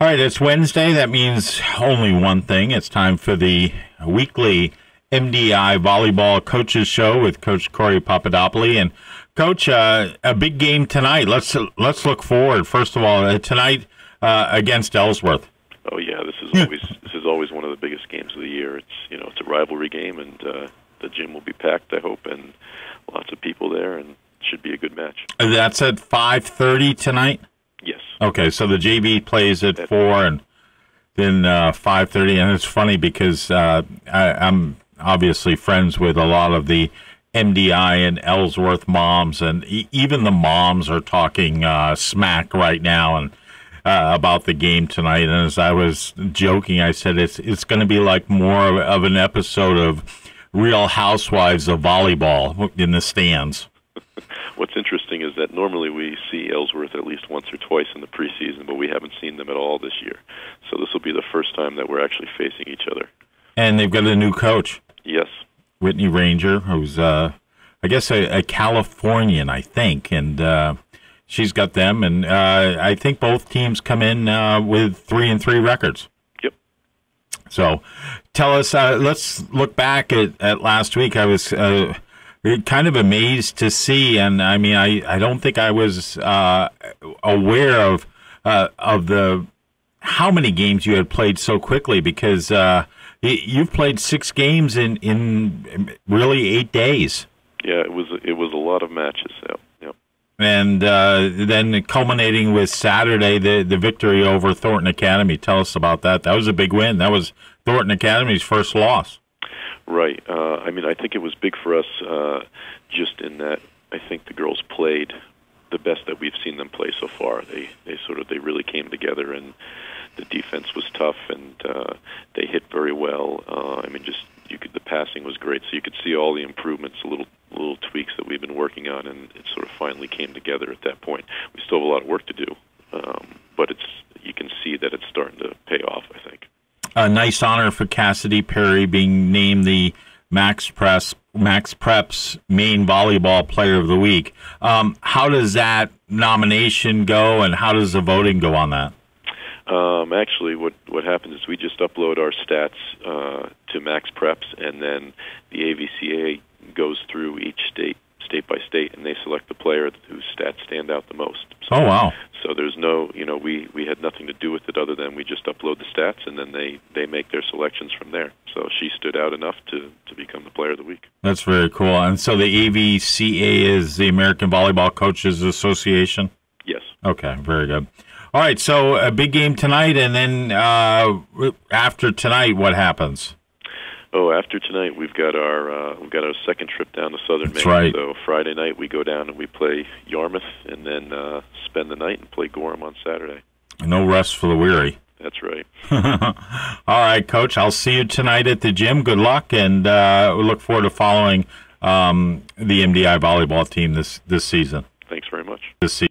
All right, it's Wednesday. That means only one thing. It's time for the weekly MDI Volleyball Coaches Show with Coach Corey Papadopoulos. And Coach, a big game tonight. Let's look forward. First of all, tonight against Ellsworth. Oh yeah, this is always one of the biggest games of the year. It's a rivalry game, and the gym will be packed, I hope, and lots of people there, and it should be a good match. That's at 5:30 tonight. Yes. Okay, so the JV plays at 4 and then 5:30. And it's funny because I'm obviously friends with a lot of the MDI and Ellsworth moms, and even the moms are talking smack right now and about the game tonight. And as I was joking, I said it's going to be like more of an episode of Real Housewives of Volleyball in the stands. What's interesting is that normally we see Ellsworth at least once or twice in the preseason, but we haven't seen them at all this year. So this will be the first time that we're actually facing each other. And they've got a new coach. Yes. Whitney Ranger, who's, I guess, a Californian, I think. And she's got them. And I think both teams come in with 3-3 records. Yep. So tell us, let's look back at last week. I was kind of amazed to see, and I mean, I don't think I was aware of the how many games you had played so quickly, because you've played 6 games in really 8 days. Yeah, it was a lot of matches. Yep. And then culminating with Saturday, the victory over Thornton Academy. Tell us about that. That was a big win. That was Thornton Academy's first loss. Right. I think it was big for us just in that I think the girls played the best that we've seen them play so far. They really came together, and the defense was tough, and they hit very well. The passing was great, so you could see all the improvements, little tweaks that we've been working on, and it sort of finally came together at that point. We still have a lot of work to do, but you can see that it's starting to pay off, I think. A nice honor for Cassidy Parady, being named the MaxPreps Maine Volleyball Player of the Week. How does that nomination go, and how does the voting go on that? Actually, what happens is we just upload our stats to MaxPreps, and then the AVCA goes through each state by state, and they select the player whose stats stand out the most. So, oh, wow. So there's no, we had nothing to do with it other than we just upload the stats, and then they make their selections from there. So she stood out enough to become the Player of the Week. That's very cool. And so the AVCA is the American Volleyball Coaches Association? Yes. Okay, very good. All right, so a big game tonight, and then after tonight, what happens? Oh, after tonight, we've got our second trip down to Southern Maine. That's right. So Friday night we go down and we play Yarmouth, and then spend the night and play Gorham on Saturday. No rest for the weary. That's right. All right, Coach. I'll see you tonight at the gym. Good luck, and we look forward to following the MDI volleyball team this season. Thanks very much. This season.